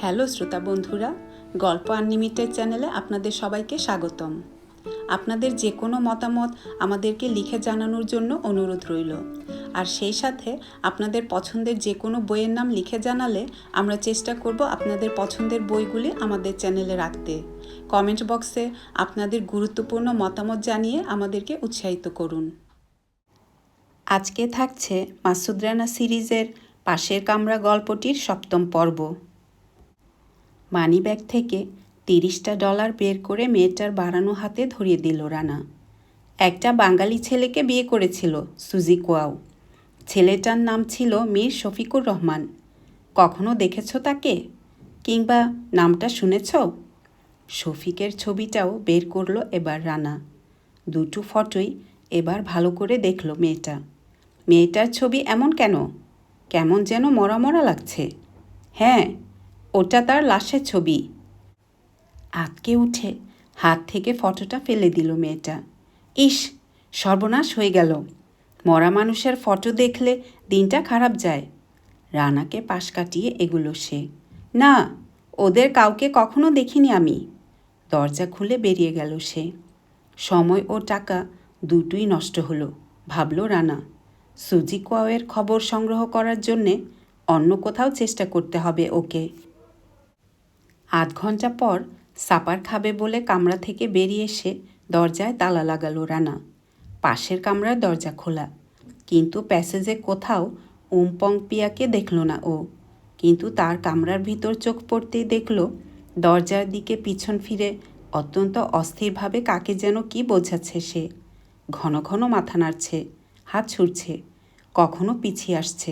Hello শ্রোতা বন্ধুরা, গল্প আনলিমিটেড চ্যানেলে আপনাদের সবাইকে স্বাগতম। আপনাদের যে কোনো মতামত আমাদেরকে লিখে জানানোর জন্য অনুরোধ রইল। আর সেই সাথে আপনাদের পছন্দের যে কোনো বইয়ের নাম লিখে জানালে আমরা চেষ্টা করব আপনাদের পছন্দের বইগুলি আমাদের চ্যানেলে রাখতে। কমেন্ট বক্সে আপনাদের গুরুত্বপূর্ণ মতামত জানিয়ে আমাদেরকে উৎসাহিত করুন। আজকে থাকছে মাসুদ রানা সিরিজের পাশের কামরা গল্পটির 7ম পর্ব। মানিব্যাগ থেকে $30 বের করে মেয়েটার বাড়ানো হাতে ধরিয়ে দিল রানা। একটা বাঙালি ছেলেকে বিয়ে করেছিল সুজি কোয়াও। ছেলেটার নাম ছিল মীর শফিকুর রহমান। কখনো দেখেছ তাকে, কিংবা নামটা শুনেছ? শফিকের ছবিটাও বের করলো এবার রানা। দুটো ফটোই এবার ভালো করে দেখল মেয়েটা। মেয়েটার ছবি এমন কেন? কেমন যেন মরা মরা লাগছে। হ্যাঁ, ওটা তার লাশের ছবি। আঁতকে উঠে হাত থেকে ফটোটা ফেলে দিল মেয়েটা। ইস, সর্বনাশ হয়ে গেল। মরা মানুষের ফটো দেখলে দিনটা খারাপ যায়। রানাকে পাশ কাটিয়ে এগুলো সে। না, ওদের কাউকে কখনো দেখিনি আমি। দরজা খুলে বেরিয়ে গেল সে। সময় ও টাকা দুটোই নষ্ট হলো, ভাবল রানা। সুজি কোয়াওয়ের খবর সংগ্রহ করার জন্যে অন্য কোথাও চেষ্টা করতে হবে ওকে। আধ ঘন্টা পর সাপার খাবে বলে কামরা থেকে বেরিয়ে এসে দরজায় তালা লাগালো রানা। পাশের কামরার দরজা খোলা, কিন্তু প্যাসেজে কোথাও উমপং পিয়াকে দেখল না ও। কিন্তু তার কামরার ভিতর চোখ পড়তেই দেখল দরজার দিকে পিছন ফিরে অত্যন্ত অস্থিরভাবে কাকে যেন কি বোঝাচ্ছে সে। ঘন ঘন মাথা নাড়ছে, হাত ছুড়ছে, কখনো পিছিয়ে আসছে,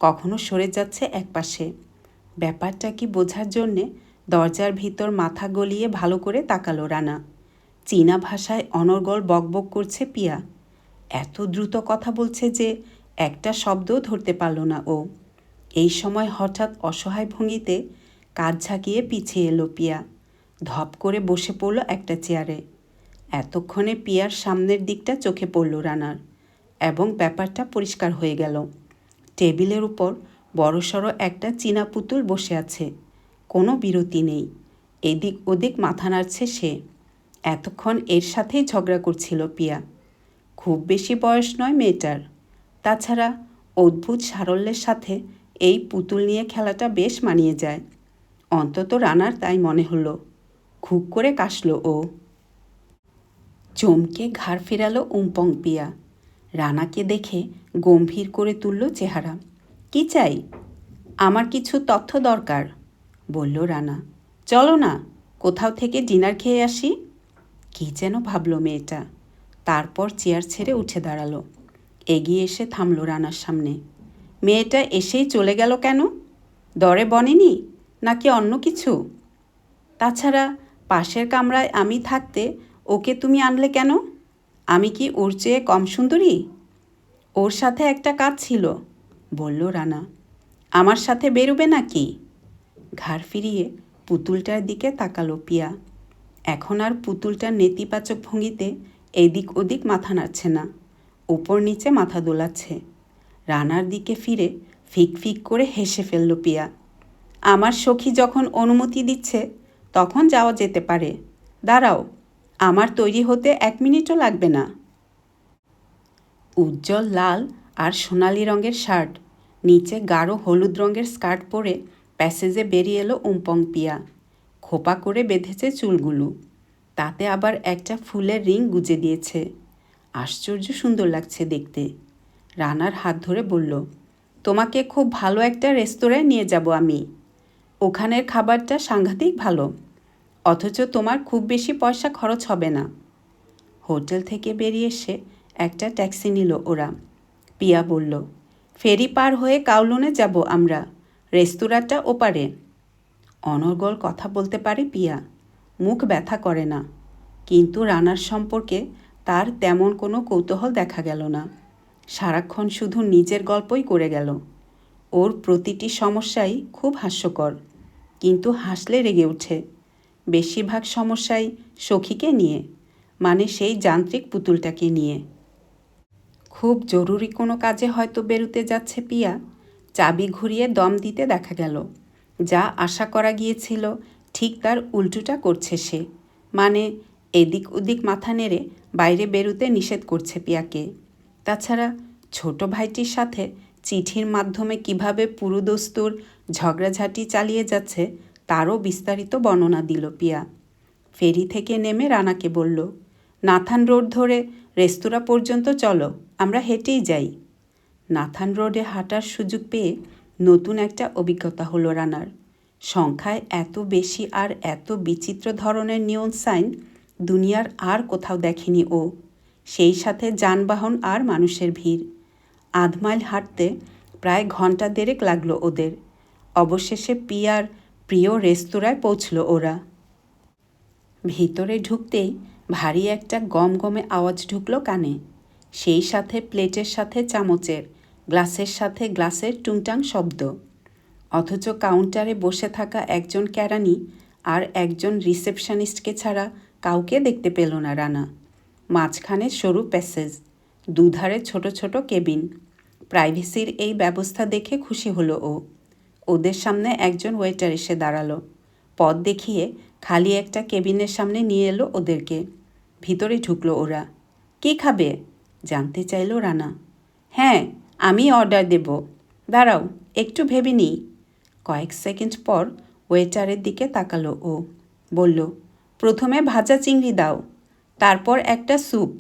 কখনো সরে যাচ্ছে একপাশে। ব্যাপারটা কি বোঝার জন্যে দরজার ভিতর মাথা গলিয়ে ভালো করে তাকালো রানা। চীনা ভাষায় অনর্গল বকবক করছে পিয়া। এত দ্রুত কথা বলছে যে একটা শব্দও ধরতে পারল না ও। এই সময় হঠাৎ অসহায় ভঙ্গিতে কাঁধ ঝাঁকিয়ে পিছিয়ে এলো পিয়া। ধপ করে বসে পড়ল একটা চেয়ারে। এতক্ষণে পিয়ার সামনের দিকটা চোখে পড়ল রানার, এবং ব্যাপারটা পরিষ্কার হয়ে গেল। টেবিলের উপর বড়সড় একটা চীনা পুতুল বসে আছে। কোনো বিরতি নেই, এদিক ওদিক মাথা নাড়ছে সে। এতক্ষণ এর সাথেই ঝগড়া করছিল পিয়া। খুব বেশি বয়স নয় মেয়েটার। তাছাড়া অদ্ভুত সারল্যের সাথে এই পুতুল নিয়ে খেলাটা বেশ মানিয়ে যায়। অন্তত রানার তাই মনে হলো। খুব করে কাশল ও। চমকে ঘাড় ফেরালো উমপং পিয়া। রানাকে দেখে গম্ভীর করে তুলল চেহারা। কি চাই? আমার কিছু তথ্য দরকার, বলল রানা। চলো না, কোথাও থেকে ডিনার খেয়ে আসি। কী যেন ভাবল মেয়েটা। তারপর চেয়ার ছেড়ে উঠে দাঁড়ালো। এগিয়ে এসে থামল রানার সামনে। মেয়েটা এসেই চলে গেল কেন? দরে বনেনি নাকি অন্য কিছু? তাছাড়া পাশের কামরায় আমি থাকতে ওকে তুমি আনলে কেন? আমি কি ওর চেয়ে কম সুন্দরী? ওর সাথে একটা কাজ ছিল, বলল রানা। আমার সাথে বেরোবে নাকি? ঘাড় ফিরিয়ে পুতুলটার দিকে তাকালো পিয়া। এখন আর পুতুলটার নেতিবাচক ভঙ্গিতে এদিক ওদিক মাথা নাড়ছে না, উপর নিচে মাথা দোলাচ্ছে। রানার দিকে ফিরে ফিক ফিক করে হেসে ফেলল পিয়া। আমার সখী যখন অনুমতি দিচ্ছে তখন যাওয়া যেতে পারে। দাঁড়াও, আমার তৈরি হতে 1 মিনিটও লাগবে না। উজ্জ্বল লাল আর সোনালি রঙের শার্ট, নিচে গাঢ় হলুদ রঙের স্কার্ট পরে প্যাসেজে বেরিয়ে এলো উমপং পিয়া। খোপা করে বেঁধেছে চুলগুলো, তাতে আবার একটা ফুলের রিং গুজে দিয়েছে। আশ্চর্য সুন্দর লাগছে দেখতে। রানার হাত ধরে বলল, তোমাকে খুব ভালো একটা রেস্তোরাঁয় নিয়ে যাব আমি। ওখানের খাবারটা সাংঘাতিক ভালো, অথচ তোমার খুব বেশি পয়সা খরচ হবে না। হোটেল থেকে বেরিয়ে এসে একটা ট্যাক্সি নিল ওরা। পিয়া বলল, ফেরি পার হয়ে কাউলুনে যাব আমরা, রেস্তোরাঁটা ওপারে। অনর্গল কথা বলতে পারে পিয়া, মুখ ব্যথা করে না, কিন্তু রানার সম্পর্কে তার তেমন কোনো কৌতূহল দেখা গেল না। সারাক্ষণ শুধু নিজের গল্পই করে গেল। ওর প্রতিটি সমস্যাই খুব হাস্যকর, কিন্তু হাসলে রেগে ওঠে। বেশিরভাগ সমস্যাই সখীকে নিয়ে, মানে সেই যান্ত্রিক পুতুলটাকে নিয়ে। খুব জরুরি কোনো কাজে হয়তো বেরোতে যাচ্ছে পিয়া, চাবি ঘুরিয়ে দম দিতে দেখা গেল। যা আশা করা গিয়েছিল ঠিক তার উল্টোটা করছে সে। মানে এদিক ওদিক মাথা নেড়ে বাইরে বেরোতে নিষেধ করছে পিয়াকে। তাছাড়া ছোট ভাইটির সাথে চিঠির মাধ্যমে কিভাবে পুরুদস্তুর ঝগড়াঝাটি চালিয়ে যাচ্ছে তারও বিস্তারিত বর্ণনা দিল পিয়া। ফেরি থেকে নেমে রানাকে বলল, নাথান রোড ধরে রেস্তোরাঁ পর্যন্ত চলো, আমরা হেঁটেই যাই। নাথান রোডে হাঁটার সুযোগ পেয়ে নতুন একটা অভিজ্ঞতা হলো রানার। সংখ্যায় এত বেশি আর এত বিচিত্র ধরনের নিয়ন সাইন দুনিয়ার আর কোথাও দেখেনি ও। সেই সাথে যানবাহন আর মানুষের ভিড়। আধ মাইল হাঁটতে প্রায় ঘন্টা দেড়েক লাগলো ওদের। অবশেষে পিয়ার প্রিয় রেস্তোরাঁয় পৌঁছল ওরা। ভিতরে ঢুকতেই ভারী একটা গমগমে আওয়াজ ঢুকলো কানে। সেই সাথে প্লেটের সাথে চামচের, গ্লাসের সাথে গ্লাসের টুংটাং শব্দ। অথচ কাউন্টারে বসে থাকা একজন কেরানি আর একজন রিসেপশনিস্টকে ছাড়া কাউকে দেখতে পেল না রানা। মাঝখানে সরু প্যাসেজ, দুধারে ছোট ছোট কেবিন। প্রাইভেসির এই ব্যবস্থা দেখে খুশি হলো ও। ওদের সামনে একজন ওয়েটার এসে দাঁড়ালো। পথ দেখিয়ে খালি একটা কেবিনের সামনে নিয়ে এলো ওদেরকে। ভিতরে ঢুকলো ওরা। কী খাবে জানতে চাইল রানা। হ্যাঁ, আমি অর্ডার দেব, দাঁড়াও একটু ভেবে নিই। কয়েক সেকেন্ড পর ওয়েটারের দিকে তাকালো ও। বলল, প্রথমে ভাজা চিংড়ি দাও, তারপর একটা স্যুপ।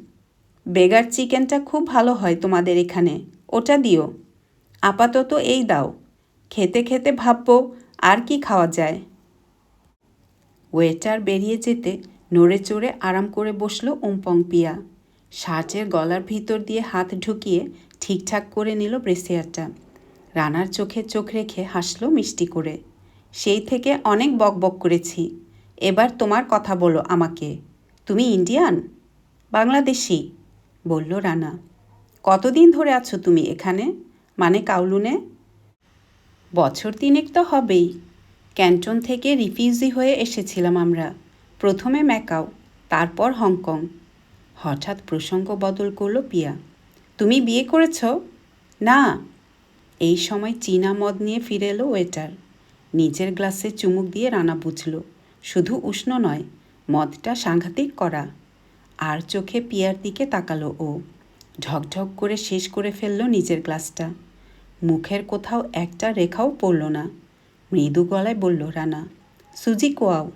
বেগার চিকেনটা খুব ভালো হয় তোমাদের এখানে, ওটা দিও। আপাতত এই দাও, খেতে খেতে ভাববো আর কি খাওয়া যায়। ওয়েটার বেরিয়ে যেতে নড়ে চড়ে আরাম করে বসল উমপং পিয়া। শার্টের গলার ভিতর দিয়ে হাত ঢুকিয়ে ঠিকঠাক করে নিল ব্রেসিয়ারটা। রানার চোখে চোখ রেখে হাসল মিষ্টি করে। সেই থেকে অনেক বকবক করেছি, এবার তোমার কথা বলো আমাকে। তুমি ইন্ডিয়ান? বাংলাদেশি, বলল রানা। কতদিন ধরে আছো তুমি এখানে, মানে কাউলুনে? বছর তিনেক তো হবেই। ক্যান্টন থেকে রিফিউজি হয়ে এসেছিলাম আমরা, প্রথমে ম্যাকাও, তারপর হংকং। হঠাৎ প্রসঙ্গ বদল করল পিয়া। তুমি বিয়ে করেছ? না। এই সময় চীনা মদ নিয়ে ফিরে এলো ওয়েটার। নিজের গ্লাসে চুমুক দিয়ে রানা বুঝল শুধু উষ্ণ নয়, মদটা সাংঘাতিক করা। আর চোখে পিয়ার দিকে তাকালো ও। ঢকঢক করে শেষ করে ফেলল নিজের গ্লাসটা। মুখের কোথাও একটা রেখাও পড়ল না। মৃদু গলায় বলল রানা, সুজি কোয়াও,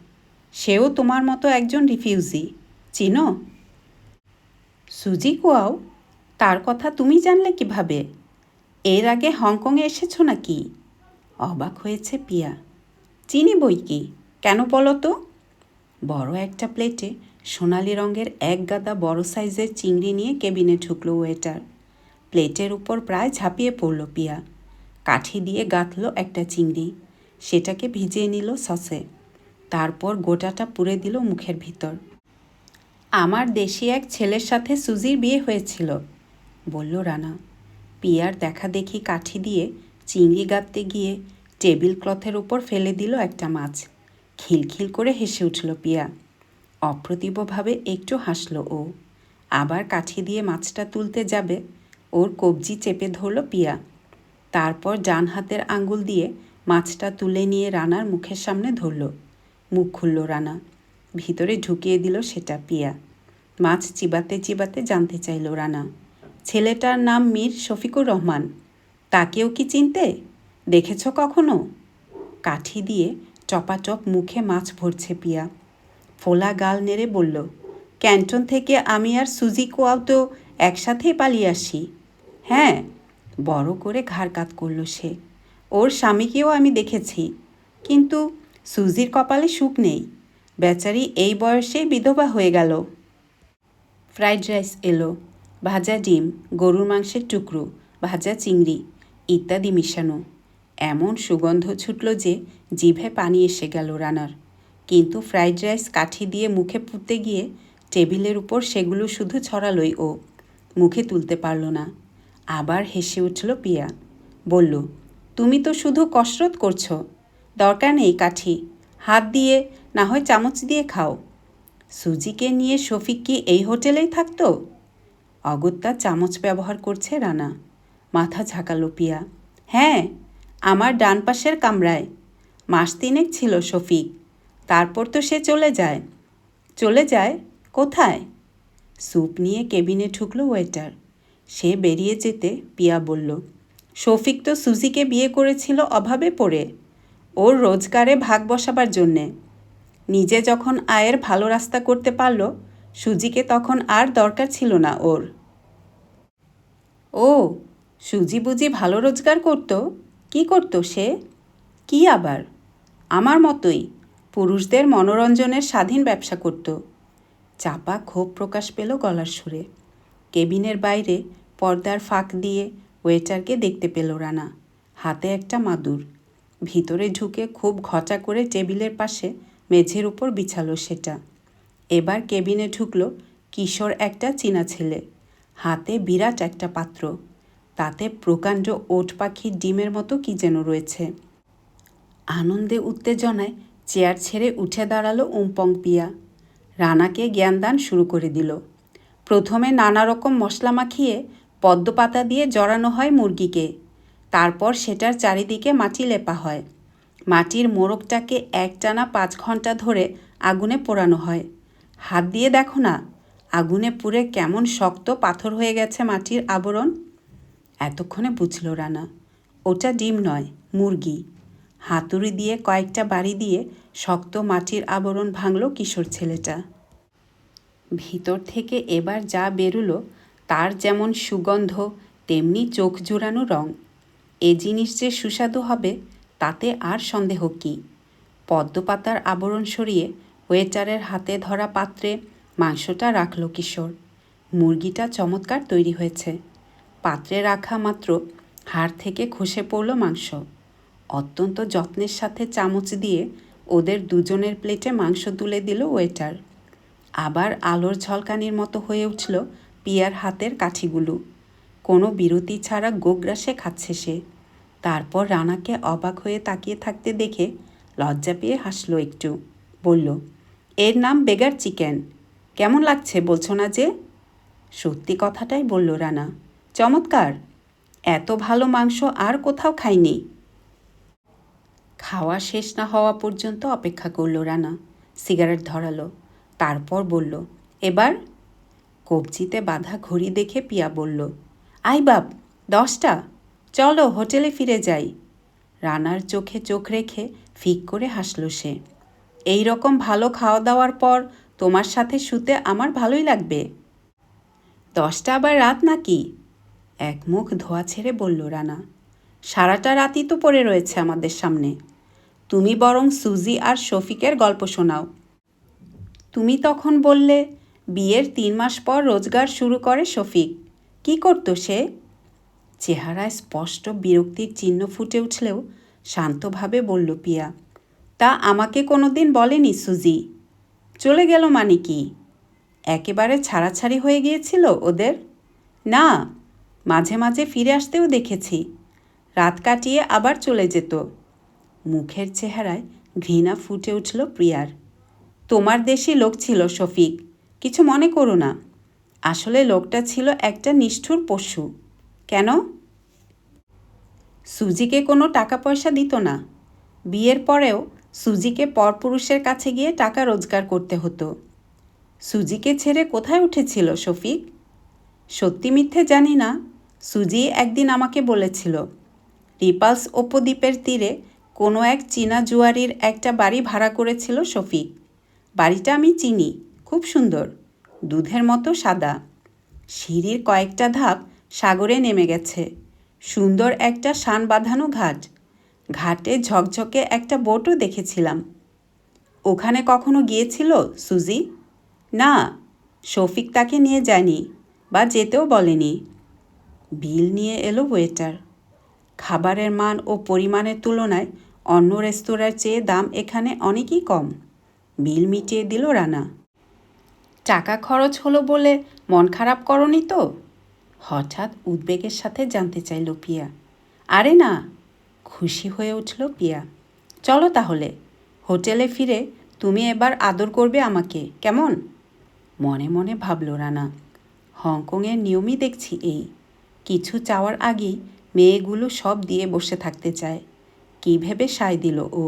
সেও তোমার মতো একজন রিফিউজি, চিনো? সুজি কোয়াও? তার কথা তুমি জানলে কিভাবে? এর আগে হংকংয়ে এসেছো নাকি? অবাক হয়েছে পিয়া। চিনি বই কি, কেন বলো তো? বড় একটা প্লেটে সোনালি রঙের এক গাদা বড় সাইজের চিংড়ি নিয়ে কেবিনে ঢুকলো ওয়েটার। প্লেটের উপর প্রায় ঝাঁপিয়ে পড়ল পিয়া। কাঠি দিয়ে গাঁথল একটা চিংড়ি, সেটাকে ভিজিয়ে নিল সসে। তারপর গোটাটা পুরে দিল মুখের ভিতর। আমার দেশি এক ছেলের সাথে সুজির বিয়ে হয়েছিল, বলল রানা। পিয়ার দেখা দেখি কাঠি দিয়ে চিংড়ি গাঁথতে গিয়ে টেবিল ক্লথের উপর ফেলে দিল একটা মাছ। খিলখিল করে হেসে উঠল পিয়া। অপ্রতিভভাবে একটু হাসল ও। আবার কাঠি দিয়ে মাছটা তুলতে যাবে, ওর কবজি চেপে ধরল পিয়া। তারপর ডান হাতের আঙ্গুল দিয়ে মাছটা তুলে নিয়ে রানার মুখের সামনে ধরল। মুখ খুলল রানা। ভিতরে ঢুকিয়ে দিল সেটা পিয়া। মাছ চিবাতে চিবাতে জানতে চাইল রানা, ছেলেটার নাম মীর শফিকুর রহমান, তাকেও কি চিনতে? দেখেছ কখনো? কাঠি দিয়ে টপাটপ মুখে মাছ ভরছে পিয়া। ফোলা গাল নেড়ে বলল, ক্যান্টন থেকে আমি আর সুজি কোয়াও তো একসাথেই পালিয়ে আসি। হ্যাঁ, বড় করে ঘাড় কাত করল সে। ওর স্বামীকেও আমি দেখেছি, কিন্তু সুজির কপালে সুখ নেই, বেচারি এই বয়সেই বিধবা হয়ে গেল। ফ্রাইড রাইস এলো, ভাজা ডিম, গরুর মাংসের টুকরো, ভাজা চিংড়ি ইত্যাদি মিশানো। এমন সুগন্ধ ছুটল যে জিভে পানি এসে গেল রানার। কিন্তু ফ্রাইড রাইস কাঠি দিয়ে মুখে পুঁতে গিয়ে টেবিলের উপর সেগুলো শুধু ছড়ালই ও, মুখে তুলতে পারল না। আবার হেসে উঠল পিয়া। বলল, তুমি তো শুধু কসরত করছো, দরকার নেই কাঠি, হাত দিয়ে না হয় চামচ দিয়ে খাও। সুজিকে নিয়ে শফিক কি এই হোটেলেই থাকতো? অগত্যা চামচ ব্যবহার করছে রানা। মাথা ঝাঁকালো পিয়া। হ্যাঁ, আমার ডান পাশের কামরায়। মাস তিনেক ছিল শফিক, তারপর তো সে চলে যায়। চলে যায়? কোথায়? স্যুপ নিয়ে কেবিনে ঢুকলো ওয়েটার। সে বেরিয়ে যেতে পিয়া বলল, শফিক তো সুজিকে বিয়ে করেছিল অভাবে পড়ে, ওর রোজগারে ভাগ বসাবার জন্যে। নিজে যখন আয়ের ভালো রাস্তা করতে পারল, সুজিকে তখন আর দরকার ছিল না ওর। ও, সুজি বুঝি ভালো রোজগার করত? কি করত সে? কি আবার? আমার মতোই, পুরুষদের মনোরঞ্জনের স্বাধীন ব্যবসা করত। চাপা ক্ষোভ প্রকাশ পেল গলার সুরে। কেবিনের বাইরে পর্দার ফাঁক দিয়ে ওয়েটারকে দেখতে পেল রানা, হাতে একটা মাদুর। ভিতরে ঢুকে খুব ঘটা করে টেবিলের পাশে মেঝের উপর বিছালো সেটা। এবার কেবিনে ঢুকলো কিশোর একটা চীনা ছেলে, হাতে বিরাট একটা পাত্র, তাতে প্রকাণ্ড ওট পাখির ডিমের মতো কি যেন রয়েছে। আনন্দে উত্তেজনায় চেয়ার ছেড়ে উঠে দাঁড়ালো উমপং পিয়া। রানাকে জ্ঞানদান শুরু করে দিল। প্রথমে নানা রকম মশলা মাখিয়ে পদ্মপাতা দিয়ে জড়ানো হয় মুরগিকে, তারপর সেটার চারিদিকে মাটি লেপা হয়। মাটির মোড়কটাকে একটানা 5 ঘন্টা ধরে আগুনে পোড়ানো হয়। হাত দিয়ে দেখো না, আগুনে পুড়ে কেমন শক্ত পাথর হয়ে গেছে মাটির আবরণ। এতক্ষণে বুঝল রানা, ওটা ডিম নয়, মুরগি। হাতুড়ি দিয়ে কয়েকটা বাড়ি দিয়ে শক্ত মাটির আবরণ ভাঙল কিশোর ছেলেটা। ভিতর থেকে এবার যা বেরুলো তার যেমন সুগন্ধ, তেমনি চোখ জোড়ানো রং। এ জিনিস যে সুস্বাদু হবে তাতে আর সন্দেহ কী। পদ্মপাতার আবরণ সরিয়ে ওয়েটারের হাতে ধরা পাত্রে মাংসটা রাখল কিশোর। মুরগিটা চমৎকার তৈরি হয়েছে। পাত্রে রাখা মাত্র হাড় থেকে খসে পড়ল মাংস। অত্যন্ত যত্নের সাথে চামচ দিয়ে ওদের দুজনের প্লেটে মাংস তুলে দিল ওয়েটার। আবার আলোর ঝলকানির মতো হয়ে উঠল পিয়ার হাতের কাঠিগুলো। কোনো বিরতি ছাড়া গোগ্রাসে খাচ্ছে সে। তারপর রানাকে অবাক হয়ে তাকিয়ে থাকতে দেখে লজ্জা পেয়ে হাসল একটু। বলল, এর নাম বেগার চিকেন। কেমন লাগছে বলছো না যে? সত্যি কথাটাই বলল রানা। চমৎকার, এত ভালো মাংস আর কোথাও খাইনি। খাওয়া শেষ না হওয়া পর্যন্ত অপেক্ষা করল রানা। সিগারেট ধরালো, তারপর বলল, এবার? কবজিতে বাঁধা ঘড়ি দেখে পিয়া বলল, আই বাপ, 10টা, চলো হোটেলে ফিরে যাই। রানার চোখে চোখ রেখে ফিক করে হাসল সে। এই রকম ভালো খাওয়া দাওয়ার পর তোমার সাথে শুতে আমার ভালোই লাগবে। 10টা আবার রাত নাকি? এক মুখ ধোয়া ছেড়ে বলল রানা। সারাটা রাতই তো পড়ে রয়েছে আমাদের সামনে। তুমি বরং সুজি আর শফিকের গল্প শোনাও। তুমি তখন বললে বিয়ের 3 মাস পর রোজগার শুরু করে শফিক। কি করতো সে? চেহারায় স্পষ্ট বিরক্তির চিহ্ন ফুটে উঠলেও শান্তভাবে বলল পিয়া, তা আমাকে কোনো দিন বলেনি সুজি। চলে গেল মানে কি? একেবারে ছাড়াছাড়ি হয়ে গিয়েছিল ওদের? না, মাঝে মাঝে ফিরে আসতেও দেখেছি। রাত কাটিয়ে আবার চলে যেত। মুখের চেহারায় ঘৃণা ফুটে উঠল প্রিয়ার। তোমার দেশি লোক ছিল শফিক, কিছু মনে করো না। আসলে লোকটা ছিল একটা নিষ্ঠুর পশু। কেন? সুজিকে কোনো টাকা পয়সা দিত না। বিয়ের পরেও সুজিকে পরপুরুষের কাছে গিয়ে টাকা রোজগার করতে হতো। সুজিকে ছেড়ে কোথায় উঠেছিল শফিক? সত্যি মিথ্যে জানি না, সুজি একদিন আমাকে বলেছিল রিপালস উপদ্বীপের তীরে কোনো এক চীনা জুয়ারির একটা বাড়ি ভাড়া করেছিল শফিক। বাড়িটা আমি চিনি, খুব সুন্দর, দুধের মতো সাদা। সিঁড়ির কয়েকটা ধাপ সাগরে নেমে গেছে। সুন্দর একটা শান বাঁধানো ঘাট। ঘাটে ঝকঝকে একটা বোটও দেখেছিলাম। ওখানে কখনো গিয়েছিল সুজি? না, শফিক তাকে নিয়ে যায়নি, বা যেতেও বলেনি। বিল নিয়ে এলো ওয়েটার। খাবারের মান ও পরিমাণের তুলনায় অন্য রেস্তোরাঁর চেয়ে দাম এখানে অনেকই কম। বিল মিটিয়ে দিল রানা। টাকা খরচ হলো বলে মন খারাপ করনি তো? হঠাৎ উদ্বেগের সাথে জানতে চাইল পিয়া। আরে না, খুশি হয়ে উঠল পিয়া। চলো তাহলে হোটেলে ফিরে তুমি এবার আদর করবে আমাকে, কেমন? মনে মনে ভাবল রানা, হংকংয়ের নিয়মই দেখছি এই, কিছু চাওয়ার আগেই মেয়েগুলো সব দিয়ে বসে থাকতে চায়। কী ভেবে সায় দিল ও।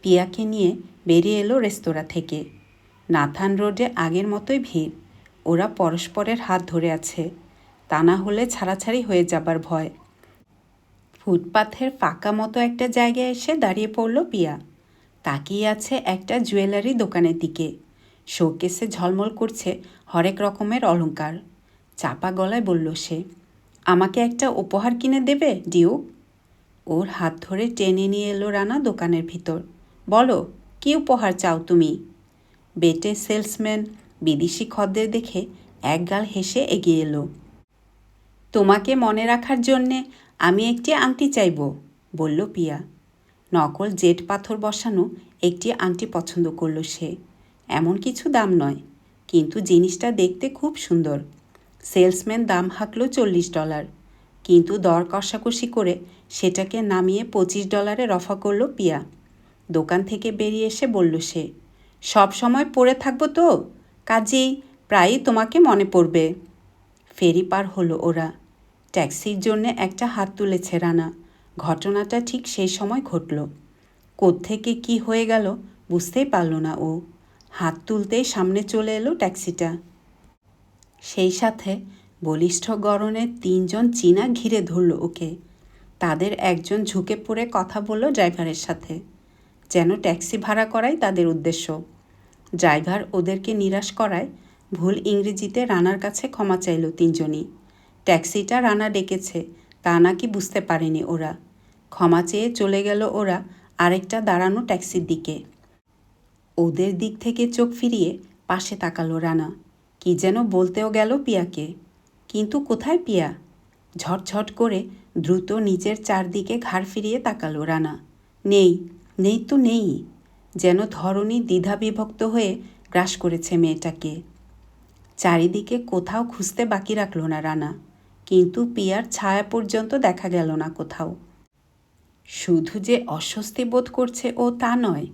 পিয়াকে নিয়ে বেরিয়ে এলো রেস্তোরাঁ থেকে। নাথান রোডে আগের মতোই ভিড়। ওরা পরস্পরের হাত ধরে আছে, তা না হলে ছাড়াছাড়ি হয়ে যাবার ভয়। ফুটপাথের ফাঁকা মতো একটা জায়গায় এসে দাঁড়িয়ে পড়ল পিয়া। তাকিয়ে আছে একটা জুয়েলারি দোকানের দিকে। শোকেসে ঝলমল করছে হরেক রকমের অলংকার। চাপা গলায় বলল সে, আমাকে একটা উপহার কিনে দেবে ডিউক? ওর হাত ধরে টেনে নিয়ে এলো রানা দোকানের ভিতর। বলো, কী উপহার চাও তুমি? বেটে সেলসম্যান বিদেশি খদ্দের দেখে একগাল হেসে এগিয়ে এলো। তোমাকে মনে রাখার জন্যে আমি একটি আংটি চাইব, বলল পিয়া। নকল জেট পাথর বসানো একটি আংটি পছন্দ করল সে। এমন কিছু দাম নয়, কিন্তু জিনিসটা দেখতে খুব সুন্দর। সেলসম্যান দাম হাঁকল $40, কিন্তু দর কষাকষি করে সেটাকে নামিয়ে $25 রফা করল পিয়া। দোকান থেকে বেরিয়ে এসে বলল সে, সব সময় পরে থাকবো তো, কাজেই প্রায়ই তোমাকে মনে পড়বে। ফেরি পার হলো ওরা। ট্যাক্সির জন্যে একটা হাত তুলেছে রানা। ঘটনাটা ঠিক সেই সময় ঘটল। কোত্থেকে কি হয়ে গেল বুঝতেই পারল না ও। হাত তুলতেই সামনে চলে এলো ট্যাক্সিটা। সেই সাথে বলিষ্ঠ গড়নের 3 জন চীনা ঘিরে ধরল ওকে। তাদের একজন ঝুঁকে পড়ে কথা বলল ড্রাইভারের সাথে, যেন ট্যাক্সি ভাড়া করাই তাদের উদ্দেশ্য। ড্রাইভার ওদেরকে নিরাশ করায় ভুল ইংরেজিতে রানার কাছে ক্ষমা চাইল 3 জনই। ট্যাক্সিটা রানা ডেকেছে তা নাকি বুঝতে পারেনি ওরা। ক্ষমা চেয়ে চলে গেল ওরা আরেকটা দাঁড়ানো ট্যাক্সির দিকে। ওদের দিক থেকে চোখ ফিরিয়ে পাশে তাকালো রানা। কি যেন বলতেও গেল পিয়াকে, কিন্তু কোথায় পিয়া? ঝটঝট করে দ্রুত নিজের চারদিকে ঘাড় ফিরিয়ে তাকালো রানা। নেই, নেই তো নেই। যেন ধরনী দ্বিধাবিভক্ত হয়ে গ্রাস করেছে মেয়েটাকে। চারিদিকে কোথাও খুঁজতে বাকি রাখল না রানা, কিন্তু পিয়ার ছায়া পর্যন্ত দেখা গেল না কোথাও। শুধু যে অস্বস্তি বোধ করছে ও তা নয়,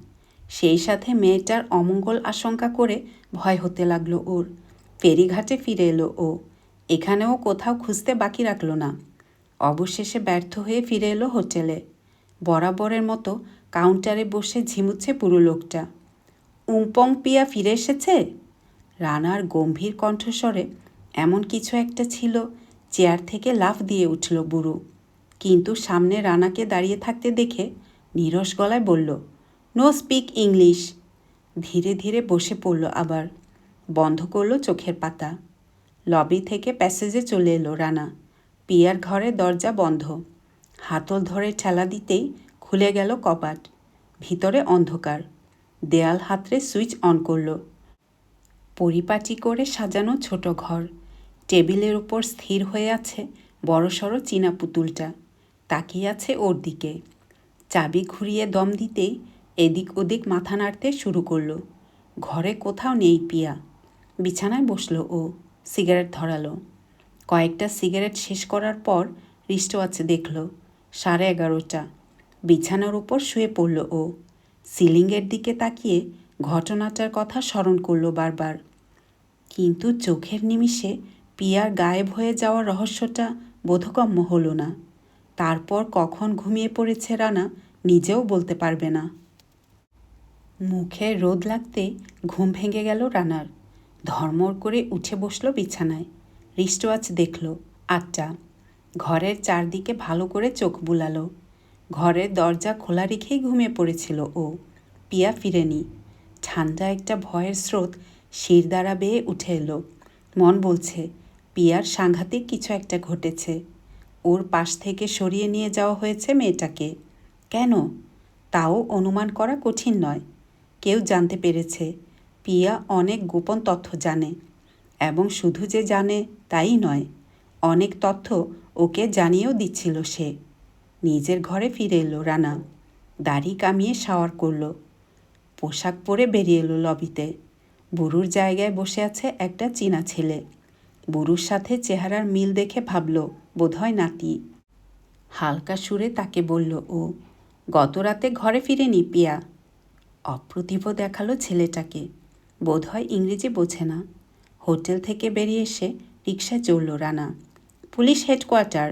সেই সাথে মেয়েটার অমঙ্গল আশঙ্কা করে ভয় হতে লাগলো ওর। ফেরিঘাটে ফিরে এলো ও। এখানেও কোথাও খুঁজতে বাকি রাখল না। অবশেষে ব্যর্থ হয়ে ফিরে এলো হোটেলে। বরাবরের মতো কাউন্টারে বসে ঝিমুচ্ছে পুরো লোকটা। উমপং পিয়া ফিরে এসেছে? রানার গম্ভীর কণ্ঠস্বরে এমন কিছু একটা ছিল, চেয়ার থেকে লাফ দিয়ে উঠল বুড়ো। কিন্তু সামনে রানাকে দাঁড়িয়ে থাকতে দেখে নীরস গলায় বলল, নো স্পিক ইংলিশ। ধীরে ধীরে বসে পড়ল আবার। বন্ধ করল চোখের পাতা। লবি থেকে প্যাসেজে চলে এলো রানা। পিয়ার ঘরের দরজা বন্ধ। হাতল ধরে ঠেলা দিতেই খুলে গেল কপাট। ভিতরে অন্ধকার। দেয়াল হাতড়ে সুইচ অন করল। পরিপাটি করে সাজানো ছোট ঘর। টেবিলের উপর স্থির হয়ে আছে বড়সড় চীনা পুতুলটা। তাকিয়ে আছে ওর দিকে। চাবি ঘুরিয়ে দম দিতেই এদিক ওদিক মাথা নাড়তে শুরু করল। ঘরে কোথাও নেই পিয়া। বিছানায় বসলো ও, সিগারেট ধরালো। কয়েকটা সিগারেট শেষ করার পর রিস্টওয়াচে দেখল 11:30। বিছানার উপর শুয়ে পড়ল ও। সিলিংয়ের দিকে তাকিয়ে ঘটনাটার কথা স্মরণ করল বারবার। কিন্তু চোখের নিমিষে পিয়ার গায়েব হয়ে যাওয়ার রহস্যটা বোধগম্য হলো না। তারপর কখন ঘুমিয়ে পড়েছে রানা নিজেও বলতে পারবে না। মুখে রোদ লাগতে ঘুম ভেঙে গেল রানার। ধর্মড় করে উঠে বসল বিছানায়। রিস্টওয়াচ দেখল 8টা। ঘরের চারদিকে ভালো করে চোখ বুলালো। ঘরের দরজা খোলা রেখেই ঘুমিয়ে পড়েছিল ও। পিয়া ফিরেনি। ঠান্ডা একটা ভয়ের স্রোত শিরদাঁড়া বেয়ে উঠে এলো। মন বলছে পিয়ার সাংঘাতিক কিছু একটা ঘটেছে। ওর পাশ থেকে সরিয়ে নিয়ে যাওয়া হয়েছে মেয়েটাকে। কেন? তাও অনুমান করা কঠিন নয়। কেউ জানতে পেরেছে পিয়া অনেক গোপন তথ্য জানে, এবং শুধু যে জানে তাই নয়, অনেক তথ্য ওকে জানিয়েও দিচ্ছিল সে। নিজের ঘরে ফিরে এলো রানা। দাড়ি কামিয়ে শাওয়ার করল। পোশাক পরে বেরিয়ে এলো লবিতে। বুড়ুর জায়গায় বসে আছে একটা চীনা ছেলে। বুড়ুর সাথে চেহারার মিল দেখে ভাবল বোধহয় নাতি। হালকা সুরে তাকে বলল ও, গত রাতে ঘরে ফিরেনি পিয়া? অপ্রতিভ দেখালো ছেলেটাকে। বোধহয় ইংরেজি বোঝে না। হোটেল থেকে বেরিয়ে এসে রিকশায় চড়ল রানা। Police headquarter.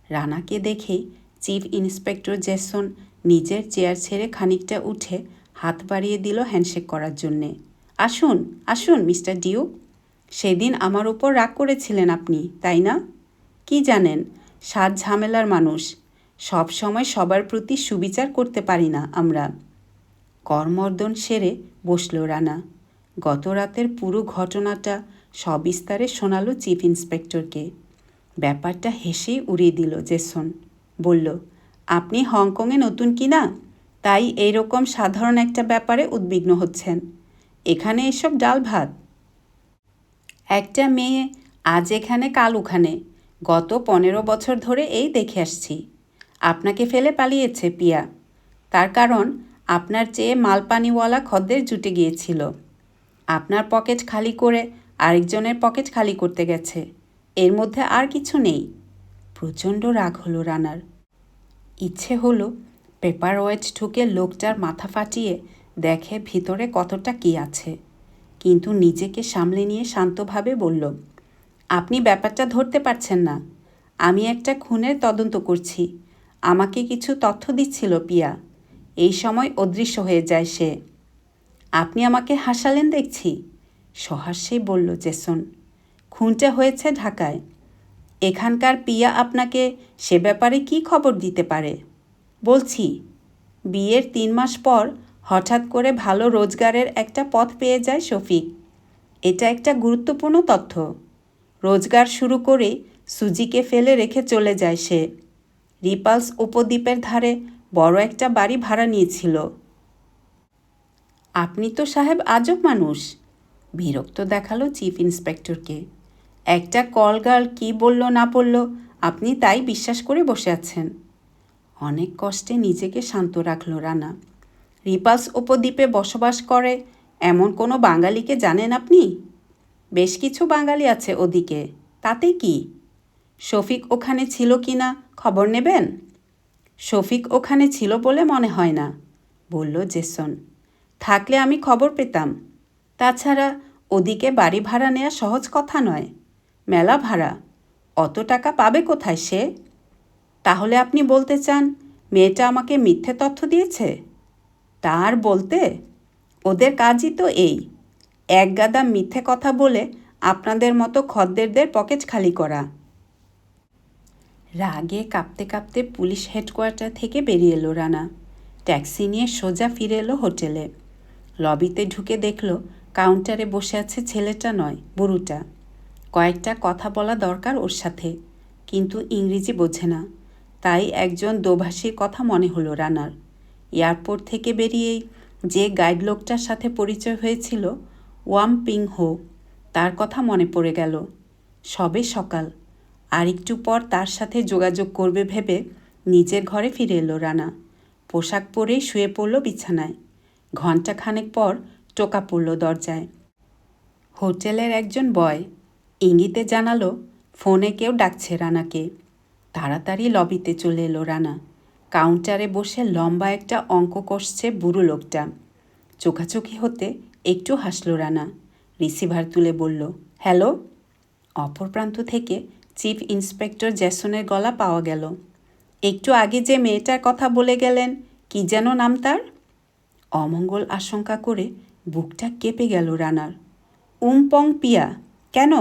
রানাকে দেখেই চিফ ইন্সপেক্টর জেসন নিজের চেয়ার ছেড়ে খানিকটা উঠে হাত বাড়িয়ে দিল হ্যান্ডশেক করার জন্যে। আসুন আসুন মিস্টার ডিউক, সেদিন আমার উপর রাগ করেছিলেন আপনি, তাই না? কি জানেন, সাত ঝামেলার মানুষ, সব সময় সবার প্রতি সুবিচার করতে পারি না আমরা। করমর্দন সেরে বসল রানা। গত রাতের পুরো ঘটনাটা সবিস্তারে শোনালো চিফ ইন্সপেক্টরকে। ব্যাপারটা হেসেই উড়িয়ে দিল জেসন। বলল, আপনি হংকংয়ে নতুন কি না, তাই এইরকম সাধারণ একটা ব্যাপারে উদ্বিগ্ন হচ্ছেন। এখানে এসব ডাল ভাত। একটা মেয়ে আজ এখানে কাল ওখানে, গত 15 বছর ধরে এই দেখে আসছি। আপনাকে ফেলে পালিয়েছে পিয়া, তার কারণ আপনার চেয়ে মালপানিওয়ালা খদ্দের জুটে গিয়েছিল। আপনার পকেট খালি করে আরেকজনের পকেট খালি করতে গেছে, এর মধ্যে আর কিছু নেই। প্রচণ্ড রাগ হলো রানার। ইচ্ছে হলো পেপার ওয়েট ঠুকে লোকটার মাথা ফাটিয়ে দেখে ভিতরে কতটা কী আছে, কিন্তু নিজেকে সামলে নিয়ে শান্তভাবে বলল, আপনি ব্যাপারটা ধরতে পারছেন না। আমি একটা খুনের তদন্ত করছি। আমাকে কিছু তথ্য দিচ্ছিল পিয়া, এই সময় অদৃশ্য হয়ে যায় সে। আপনি আমাকে হাসালেন দেখছি, সহাস্যেই বলল জেসন। খুনটা হয়েছে ঢাকায়। এখানকার পিয়া আপনাকে সে ব্যাপারে কি খবর দিতে পারে? বলছি, বিয়ের 3 মাস পর হঠাৎ করে ভালো রোজগারের একটা পথ পেয়ে যায় শফিক। এটা একটা গুরুত্বপূর্ণ তথ্য। রোজগার শুরু করে সুজিকে ফেলে রেখে চলে যায় সে। রিপালস উপদ্বীপের ধারে বড় একটা বাড়ি ভাড়া নিয়েছিল। আপনি তো সাহেব আজব মানুষ, বিরক্ত দেখালো চিফ ইন্সপেক্টরকে। একটা কলগার্ল কী বলল না বলল আপনি তাই বিশ্বাস করে বসে আছেন। অনেক কষ্টে নিজেকে শান্ত রাখল রানা। রিপালস উপদ্বীপে বসবাস করে এমন কোনো বাঙালিকে জানেন আপনি? বেশ কিছু বাঙালি আছে ওদিকে, তাতে কি? শফিক ওখানে ছিল কি না খবর নেবেন? শফিক ওখানে ছিল বলে মনে হয় না, বলল জেসন। থাকলে আমি খবর পেতাম। তাছাড়া ওদিকে বাড়ি ভাড়া নেওয়া সহজ কথা নয়, মেলা ভাড়া। অত টাকা পাবে কোথায় সে? তাহলে আপনি বলতে চান মেয়েটা আমাকে মিথ্যে তথ্য দিয়েছে? তার বলতে, ওদের কাজই তো এই, এক গাদা মিথ্যে কথা বলে আপনাদের মতো খদ্দেরদের পকেট খালি করা। রাগে কাঁপতে কাঁপতে পুলিশ হেডকোয়ার্টার থেকে বেরিয়ে এলো রানা। ট্যাক্সি নিয়ে সোজা ফিরে এলো হোটেলে। লবিতে ঢুকে দেখল কাউন্টারে বসে আছে ছেলেটা নয়, বুড়োটা। কয়েকটা কথা বলা দরকার ওর সাথে, কিন্তু ইংরেজি বোঝে না, তাই একজন দোভাষীর কথা মনে হলো রানার। এয়ারপোর্ট থেকে বেরিয়েই যে গাইড লোকটার সাথে পরিচয় হয়েছিল, ওয়াম পিং হো, তার কথা মনে পড়ে গেল। সবে সকাল, আর একটু পর তার সাথে যোগাযোগ করবে ভেবে নিজের ঘরে ফিরে এলো রানা। পোশাক পরেই শুয়ে পড়ল বিছানায়। ঘণ্টাখানেক পর টোকা পড়ল দরজায়। হোটেলের একজন বয় ইঙ্গিতে জানালো ফোনে কেউ ডাকছে রানাকে। তাড়াতাড়ি লবিতে চলে এলো রানা। কাউন্টারে বসে লম্বা একটা অঙ্ক কষছে বুড়ো লোকটা। চোখাচোখি হতে একটু হাসল রানা। রিসিভার তুলে বলল, হ্যালো। অপর প্রান্ত থেকে চিফ ইন্সপেক্টর জ্যাসনের গলা পাওয়া গেল। একটু আগে যে মেয়েটার কথা বলে গেলেন, কি যেন নাম তার? অমঙ্গল আশঙ্কা করে বুকটা কেঁপে গেল রানার। উমপং পিয়া। কেন?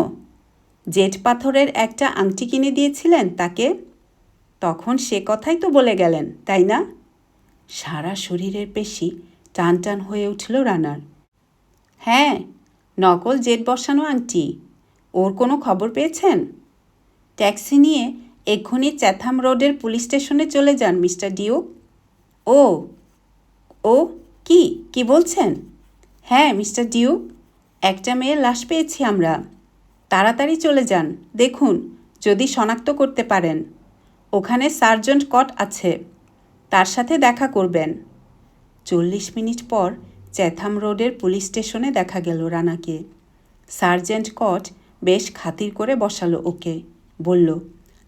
জেট পাথরের একটা আংটি কিনে দিয়েছিলেন তাকে? তখন সে কথাই তো বলে গেলেন, তাই না? সারা শরীরের পেশি টান টান হয়ে উঠল রানার। হ্যাঁ, নকল জেট বসানো আংটি। ওর কোনো খবর পেয়েছেন? ট্যাক্সি নিয়ে এক্ষুনি চ্যাথাম রোডের পুলিশ স্টেশনে চলে যান মিস্টার ডিউক। ও ও কি কি বলছেন? হ্যাঁ মিস্টার ডিউক, একটা মেয়ের লাশ পেয়েছি আমরা। তাড়াতাড়ি চলে যান, দেখুন যদি শনাক্ত করতে পারেন। ওখানে সার্জেন্ট কট আছে, তার সাথে দেখা করবেন। 40 মিনিট পর চ্যাথাম রোডের পুলিশ স্টেশনে দেখা গেল রানাকে। সার্জেন্ট কট বেশ খাতির করে বসালো ওকে। বলল,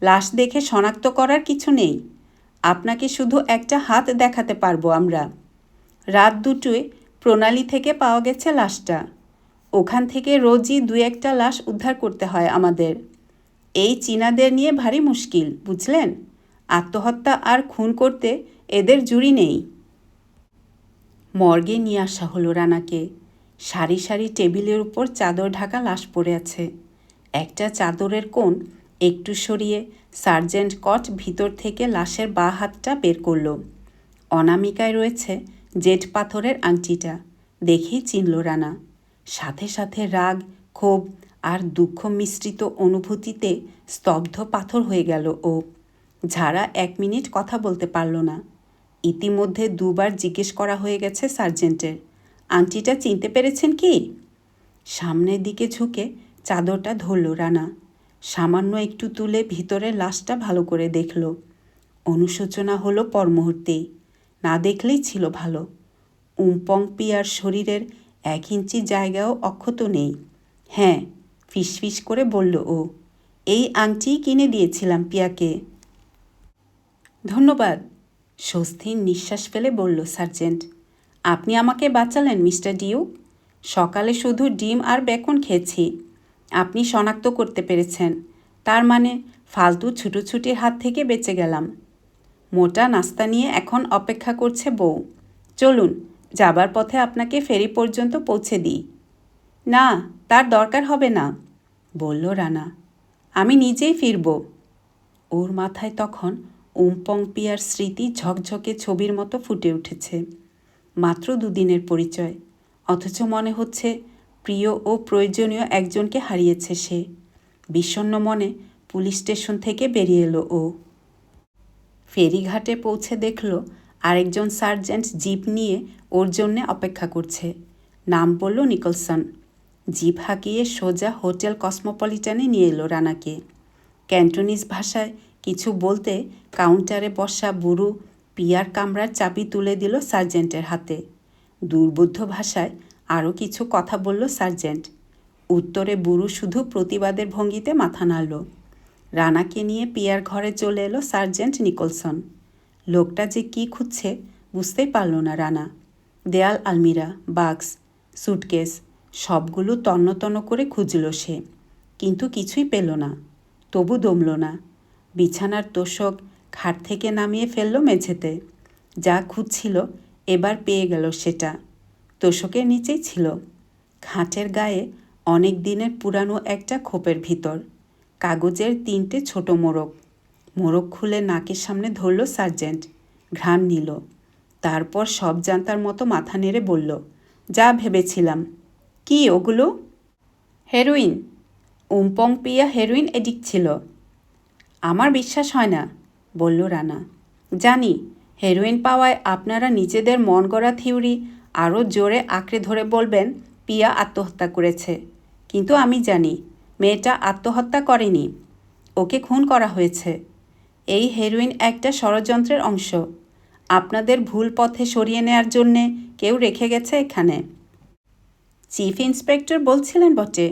লাশ দেখে শনাক্ত করার কিছু নেই, আপনাকে শুধু একটা হাত দেখাতে পারবো আমরা। রাত 2টোয় প্রণালী থেকে পাওয়া গেছে লাশটা। ওখান থেকে রোজই 2-1টা লাশ উদ্ধার করতে হয় আমাদের। এই চীনাদের নিয়ে ভারী মুশকিল, বুঝলেন? আত্মহত্যা আর খুন করতে এদের জুড়ি নেই। মর্গে নিয়ে আসা হলো রানাকে। সারি সারি টেবিলের উপর চাদর ঢাকা লাশ পড়ে আছে। একটা চাদরের কোণ একটু সরিয়ে সার্জেন্ট কট ভিতর থেকে লাশের বাঁ হাতটা বের করল। অনামিকায় রয়েছে জেট পাথরের আংটিটা। দেখেই চিনল রানা। সাথে সাথে রাগ, ক্ষোভ আর দুঃখ মিশ্রিত অনুভূতিতে স্তব্ধ পাথর হয়ে গেল ও। ঝাড়া 1 মিনিট কথা বলতে পারল না। ইতিমধ্যে 2 বার জিজ্ঞেস করা হয়ে গেছে সার্জেন্টের, আংটিটা চিনতে পেরেছেন কি? সামনের দিকে ঝুঁকে চাদরটা ধরল রানা। সামান্য একটু তুলে ভিতরের লাশটা ভালো করে দেখল। অনুশোচনা হলো পর মুহূর্তেই। না দেখলেই ছিল ভালো। উমপং পিয়ার শরীরের 1 ইঞ্চি জায়গাও অক্ষত নেই। হ্যাঁ, ফিসফিস করে বলল ও, এই আংটিই কিনে দিয়েছিলাম পিয়াকে। ধন্যবাদ, স্বস্তির নিঃশ্বাস ফেলে বলল সার্জেন্ট। আপনি আমাকে বাঁচালেন মিস্টার ডিউক। সকালে শুধু ডিম আর বেকন খেয়েছি। আপনি শনাক্ত করতে পেরেছেন, তার মানে ফালতু ছুটোছুটির হাত থেকে বেঁচে গেলাম। মোটা নাস্তা নিয়ে এখন অপেক্ষা করছে বউ। চলুন, যাবার পথে আপনাকে ফেরি পর্যন্ত পৌঁছে দিই। না, তার দরকার হবে না, বলল রানা। আমি নিজেই ফিরব। ওর মাথায় তখন উমপং পিয়ার স্মৃতি ঝকঝকে ছবির মতো ফুটে উঠেছে। মাত্র 2 দিনের পরিচয়, অথচ মনে হচ্ছে প্রিয় ও প্রয়োজনীয় একজনকে হারিয়েছে সে। বিষণ্ণ মনে পুলিশ স্টেশন থেকে বেরিয়ে এলো ও। ফেরিঘাটে পৌঁছে দেখল আরেকজন সার্জেন্ট জিপ নিয়ে ওর জন্যে অপেক্ষা করছে। নাম বলল নিকলসন। জিপ হাঁকিয়ে সোজা হোটেল কসমোপলিটনে নিয়ে এলো রানাকে। ক্যান্টোনিজ ভাষায় কিছু বলতে কাউন্টারে বসা বুড়ো পিয়ার কামরার চাবি তুলে দিল সার্জেন্টের হাতে। দুর্বোধ্য ভাষায় আরও কিছু কথা বলল সার্জেন্ট। উত্তরে বুড়ো শুধু প্রতিবাদের ভঙ্গিতে মাথা নাড়ল। রানাকে নিয়ে পিয়ার ঘরে চলে এলো সার্জেন্ট নিকলসন। লোকটা যে কি খুঁজছে বুঝতেই পারল না রানা। দেয়াল, আলমিরা, বাক্স, সুটকেস সবগুলো তন্ন তন্ন করে খুঁজল সে, কিন্তু কিছুই পেল না। তবু দমল না। বিছানার তোষক খাট থেকে নামিয়ে ফেলল মেঝেতে। যা খুঁজছিল এবার পেয়ে গেল সেটা। তোষকের নিচেই ছিল, খাটের গায়ে অনেক দিনের পুরানো একটা খোপের ভিতর কাগজের 3টে ছোট মোড়ক। মোড়ক খুলে নাকের সামনে ধরল সার্জেন্ট। ঘ্রাণ নিল। তারপর সব জানতার মতো মাথা নেড়ে বলল, যা ভেবেছিলাম। কি ওগুলো? হেরোইন। উমপং পিয়া হেরোইন এডিক্ট ছিল। আমার বিশ্বাস হয় না, বলল রানা। জানি, হেরোইন পাওয়ায় আপনারা নিজেদের মন গড়া থিওরি আরও জোরে আঁকড়ে ধরে বলবেন পিয়া আত্মহত্যা করেছে, কিন্তু আমি জানি মেয়েটা আত্মহত্যা করেনি, ওকে খুন করা হয়েছে। এই হেরোইন একটা ষড়যন্ত্রের অংশ। আপনাদের ভুল পথে সরিয়ে নেয়ার জন্যে কেউ রেখে গেছে এখানে। চিফ ইন্সপেক্টর বলছিলেন বটে,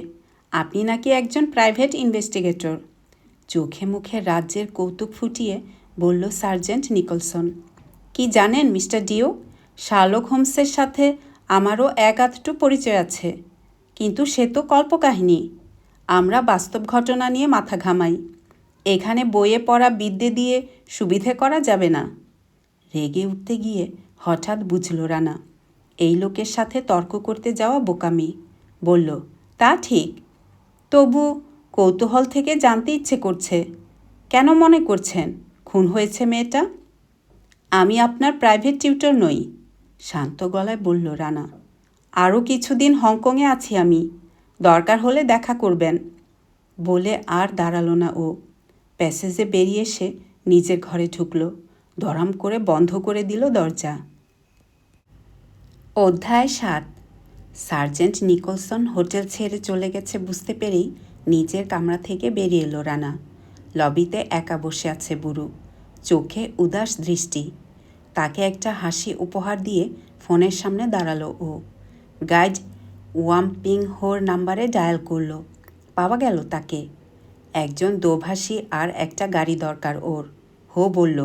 আপনি নাকি একজন প্রাইভেট ইনভেস্টিগেটর। চোখে মুখে রাজ্যের কৌতুক ফুটিয়ে বলল সার্জেন্ট নিকলসন। কি জানেন মিস্টার ডিও, শার্লক হোমসের সাথে আমারও এক আধটু পরিচয় আছে, কিন্তু সে তো কল্পকাহিনী। আমরা বাস্তব ঘটনা নিয়ে মাথা ঘামাই। এখানে বইয়ে পড়া বিদ্যে দিয়ে সুবিধে করা যাবে না। রেগে উঠতে গিয়ে হঠাৎ বুঝল রানা, এই লোকের সাথে তর্ক করতে যাওয়া বোকামি। বলল, তা ঠিক, তবু কৌতূহল থেকে জানতে ইচ্ছে করছে। কেন মনে করছেন খুন হয়েছে মেয়েটা? আমি আপনার প্রাইভেট টিউটর নই, শান্ত গলায় বলল রানা। আরও কিছুদিন হংকংয়ে আছি আমি, দরকার হলে দেখা করবেন। বলে আর দাঁড়ালো না ও। প্যাসেজে বেরিয়ে এসে নিজের ঘরে ঢুকল। ধরাম করে বন্ধ করে দিল দরজা। অধ্যায় 7। সার্জেন্ট নিকলসন হোটেল ছেড়ে চলে গেছে বুঝতে পেরেই নিজের কামরা থেকে বেরিয়ে এলো রানা। লবিতে একা বসে আছে বুড়ো, চোখে উদাস দৃষ্টি। তাকে একটা হাসি উপহার দিয়ে ফোনের সামনে দাঁড়ালো ও। গাইড ওয়াম্পিং হোর নাম্বারে ডায়াল করল। পাওয়া গেল তাকে। একজন দোভাষী আর একটা গাড়ি দরকার ওর। হো বলল,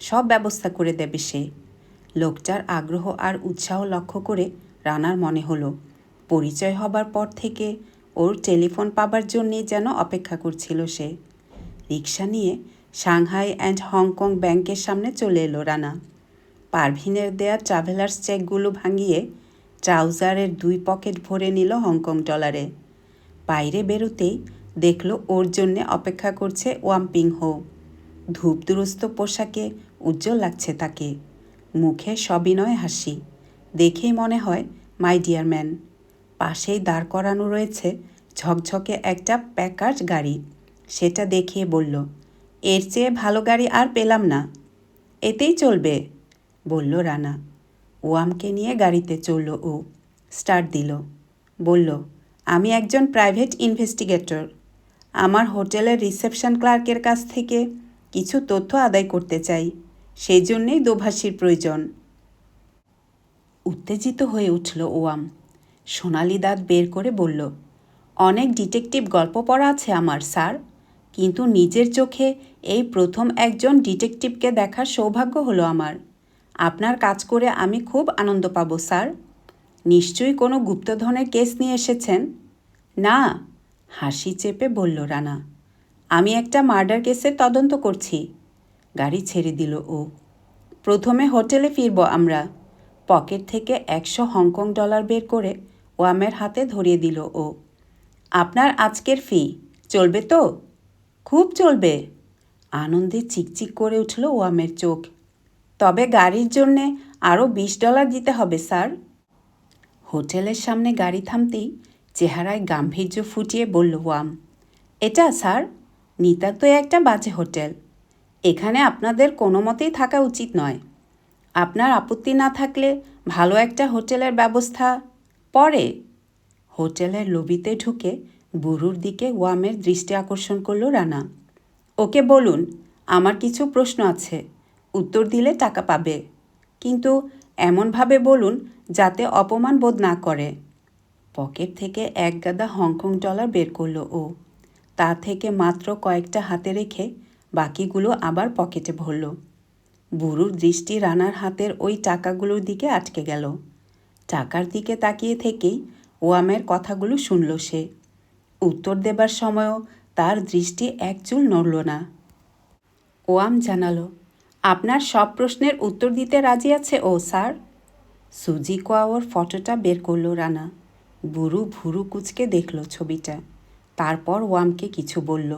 সব ব্যবস্থা করে দেবে সে। লোকটার আগ্রহ আর উৎসাহ লক্ষ্য করে রানার মনে হলো পরিচয় হবার পর থেকে ওর টেলিফোন পাবার জন্যে যেন অপেক্ষা করছিল সে। রিক্সা নিয়ে সাংহাই অ্যান্ড হংকং ব্যাংকের সামনে চলে এলো রানা। পারভিনের দেয়া ট্রাভেলার্স চেকগুলো ভাঙিয়ে ট্রাউজারের 2 পকেট ভরে নিল হংকং ডলারে। বাইরে বেরোতেই দেখল ওর জন্যে অপেক্ষা করছে ওয়াম্পিং হো। ধূপদুরস্ত পোশাকে উজ্জ্বল লাগছে তাকে, মুখে সবিনয় হাসি, দেখেই মনে হয় মাই ডিয়ার ম্যান। পাশেই দাঁড় করানো রয়েছে ঝকঝকে একটা প্যাকার্ড গাড়ি। সেটা দেখিয়ে বলল, এর চেয়ে ভালো গাড়ি আর পেলাম না। এতেই চলবে, বলল রানা। ওয়ামকে নিয়ে গাড়িতে চলল ও। স্টার্ট দিল। বলল, আমি একজন প্রাইভেট ইনভেস্টিগেটর। আমার হোটেলের রিসেপশন ক্লার্কের কাছ থেকে কিছু তথ্য আদায় করতে চাই, সেই জন্যেই দোভাষীর প্রয়োজন। উত্তেজিত হয়ে উঠল ওয়াম। সোনালি দাঁত বের করে বলল, অনেক ডিটেকটিভ গল্প পড়া আছে আমার স্যার, কিন্তু নিজের চোখে এই প্রথম একজন ডিটেকটিভকে দেখার সৌভাগ্য হলো আমার। আপনার কাজ করে আমি খুব আনন্দ পাবো স্যার। নিশ্চয়ই কোনো গুপ্তধনের কেস নিয়ে এসেছেন? না, হাসি চেপে বলল রানা। আমি একটা মার্ডার কেসের তদন্ত করছি। গাড়ি ছেড়ে দিল ও। প্রথমে হোটেলে ফিরব আমরা। পকেট থেকে 100 হংকং ডলার বের করে ওয়ামের হাতে ধরিয়ে দিল ও। আপনার আজকের ফি চলবে তো? খুব চলবে। আনন্দে চিকচিক করে উঠল ওয়ামের চোখ। তবে গাড়ির জন্যে আরও $20 দিতে হবে স্যার। হোটেলের সামনে গাড়ি থামতেই চেহারায় গাম্ভীর্য ফুটিয়ে বলল ওয়াম, এটা স্যার নিতান্তই একটা বাজে হোটেল। এখানে আপনাদের কোনো মতেই থাকা উচিত নয়। আপনার আপত্তি না থাকলে ভালো একটা হোটেলের ব্যবস্থা পরে। হোটেলের লবিতে ঢুকে বুড়োর দিকে ওয়ামের দৃষ্টি আকর্ষণ করল রানা। ওকে বলুন, আমার কিছু প্রশ্ন আছে, উত্তর দিলে টাকা পাবে, কিন্তু এমনভাবে বলুন যাতে অপমান বোধ না করে। পকেট থেকে 1 গাদা হংকং ডলার বের করল ও। তা থেকে মাত্র কয়েকটা হাতে রেখে বাকিগুলো আবার পকেটে ভরল। বুড়োর দৃষ্টি রানার হাতের ওই টাকাগুলোর দিকে আটকে গেল। টাকার দিকে তাকিয়ে থেকেই ওয়ামের কথাগুলো শুনল সে। উত্তর দেবার সময়ও তার দৃষ্টি এক চুল নড়ল না। ওয়াম জানালো, আপনার সব প্রশ্নের উত্তর দিতে রাজি আছে ও স্যার। সুজি কোয়াওর ফটোটা বের করল রানা। বুড়ো ভুরু কুচকে দেখল ছবিটা, তারপর ওয়ামকে কিছু বলল।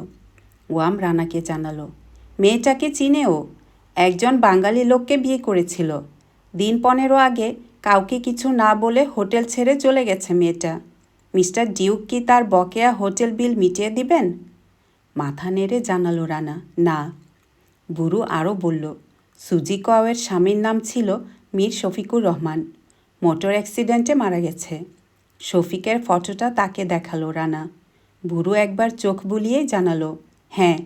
ওয়াম রানাকে জানালো, মেয়েটাকে চিনে ও, একজন বাঙালি লোককে বিয়ে করেছিল। দিন 15 আগে কাউকে কিছু না বলে হোটেল ছেড়ে চলে গেছে মেয়েটা। মিস্টার ডিউক কি তার বকেয়া হোটেল বিল মিটিয়ে দিবেন? মাথা নেড়ে জানালো রানা, না। বুড়ো আরও বলল, সুজি কোয়াওয়ের স্বামীর নাম ছিল মীর শফিকুর রহমান। মোটর অ্যাক্সিডেন্টে মারা গেছে। শফিকের ফটোটা তাকে দেখালো রানা। বুড়ো একবার চোখ বুলিয়েই জানালো, হ্যাঁ,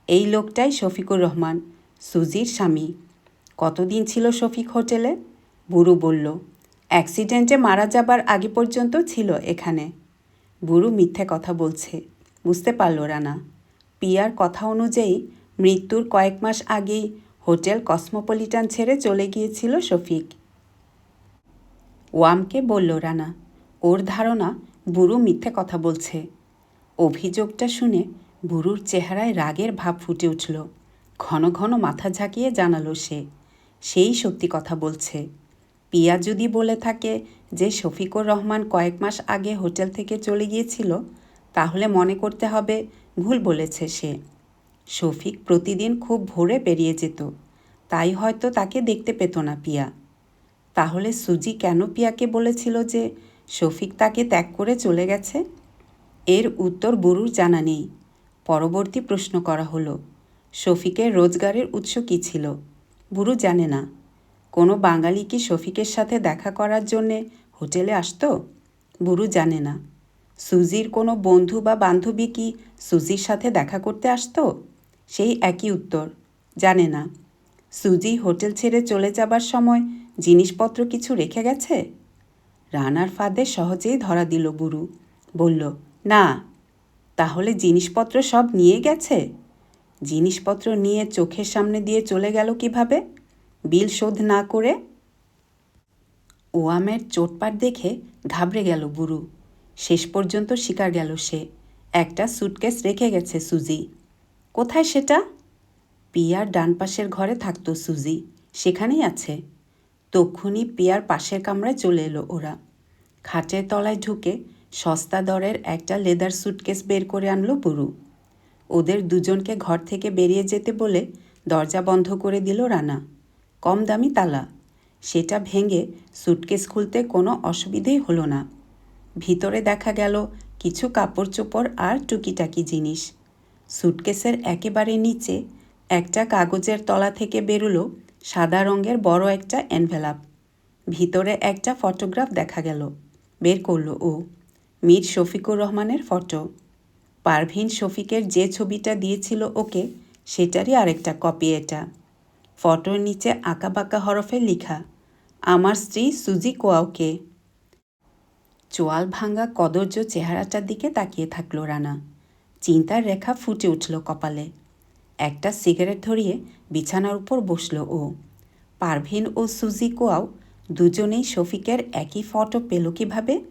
এই লোকটাই শফিকুর রহমান, সুজির স্বামী। কতদিন ছিল শফিক হোটেলে? বুড়ো বলল, অ্যাক্সিডেন্টে মারা যাবার আগে পর্যন্ত ছিল এখানে। বুড়ো মিথ্যে কথা বলছে, বুঝতে পারল রানা। পিয়ার কথা অনুযায়ী মৃত্যুর কয়েক মাস আগেই হোটেল কসমোপলিটান ছেড়ে চলে গিয়েছিল শফিক। ওয়ামকে বলল রানা। ওর ধারণা বুড়ো মিথ্যে কথা বলছে। অভিযোগটা শুনে বুড়োর চেহারায় রাগের ভাব ফুটে উঠল। ঘন ঘন মাথা ঝাঁকিয়ে জানালো সে, সেই সত্যি কথা বলছে। পিয়া যদি বলে থাকে যে শফিকুর রহমান কয়েক মাস আগে হোটেল থেকে চলে গিয়েছিল, তাহলে মনে করতে হবে ভুল বলেছে সে। শফিক প্রতিদিন খুব ভোরে বেরিয়ে যেত, তাই হয়তো তাকে দেখতে পেত না পিয়া। তাহলে সুজি কেন পিয়াকে বলেছিল যে শফিক তাকে ত্যাগ করে চলে গেছে? এর উত্তর বুড়োর জানা নেই। পরবর্তী প্রশ্ন করা হলো, শফিকের রোজগারের উৎস কী ছিল? বুড়ো জানে না। কোনো বাঙালি কি শফিকের সাথে দেখা করার জন্যে হোটেলে আসতো? বুড়ো জানে না। সুজির কোনো বন্ধু বা বান্ধবী কি সুজির সাথে দেখা করতে আসতো? সেই একই উত্তর, জানে না। সুজি হোটেল ছেড়ে চলে যাবার সময় জিনিসপত্র কিছু রেখে গেছে? রানার ফাঁদে সহজেই ধরা দিল বুড়ো। বলল, না। তাহলে জিনিসপত্র সব নিয়ে গেছে? জিনিসপত্র নিয়ে চোখের সামনে দিয়ে চলে গেল কিভাবে, বিল শোধ না করে? ওয়ামের চোটপাট দেখে ঘাবড়ে গেল বুড়ো। শেষ পর্যন্ত স্বীকার গেল সে, একটা সুটকেস রেখে গেছে সুজি। কোথায় সেটা? পিয়ার ডান পাশের ঘরে থাকতো সুজি, সেখানেই আছে। তক্ষুনি পিয়ার পাশের কামরায় চলে এলো ওরা। খাটের তলায় ঢুকে সস্তা দরের একটা লেদার স্যুটকেস বের করে আনলো বুড়ু। ওদের দুজনকে ঘর থেকে বেরিয়ে যেতে বলে দরজা বন্ধ করে দিল রানা। কম দামি তালা, সেটা ভেঙে স্যুটকেস খুলতে কোনো অসুবিধেই হলো না। ভিতরে দেখা গেল কিছু কাপড় চোপড় আর টুকিটাকি জিনিস। স্যুটকেসের একেবারে নিচে একটা কাগজের তলা থেকে বেরোলো সাদা রঙের বড় একটা এনভেলাপ। ভিতরে একটা ফটোগ্রাফ দেখা গেল। বের করলো ও, মীর শফিকুর রহমানের ফটো। পারভীন শফিকের যে ছবিটা দিয়েছিল ওকে, সেটারই আরেকটা কপি এটা। ফটোর নিচে আঁকাবাঁকা হরফে লেখা, আমার স্ত্রী সুজি কোয়াওকে। চোয়াল ভাঙা কদর্য চেহারাটার দিকে তাকিয়ে থাকলো রানা। চিন্তার রেখা ফুটে উঠল কপালে। একটা সিগারেট ধরিয়ে বিছানার উপর বসল ও। পারভীন ও সুজি কোয়াও দুজনেই শফিকের একই ফটো পেল কীভাবে?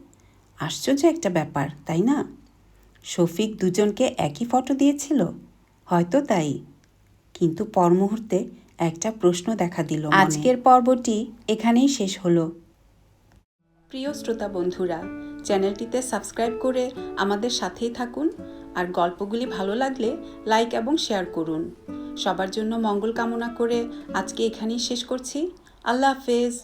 আশ্চর্য একটা ব্যাপার, তাই না? শফিক দুজনকে একই ফটো দিয়েছিল, হয়তো তাই। কিন্তু পর মুহূর্তে একটা প্রশ্ন দেখা দিল। আজকের পর্বটি এখানেই শেষ হলো। প্রিয় শ্রোতা বন্ধুরা, চ্যানেলটিতে সাবস্ক্রাইব করে আমাদের সাথেই থাকুন। আর গল্পগুলি ভালো লাগলে লাইক এবং শেয়ার করুন। সবার জন্য মঙ্গল কামনা করে আজকে এখানেই শেষ করছি। আল্লাহ হাফেজ।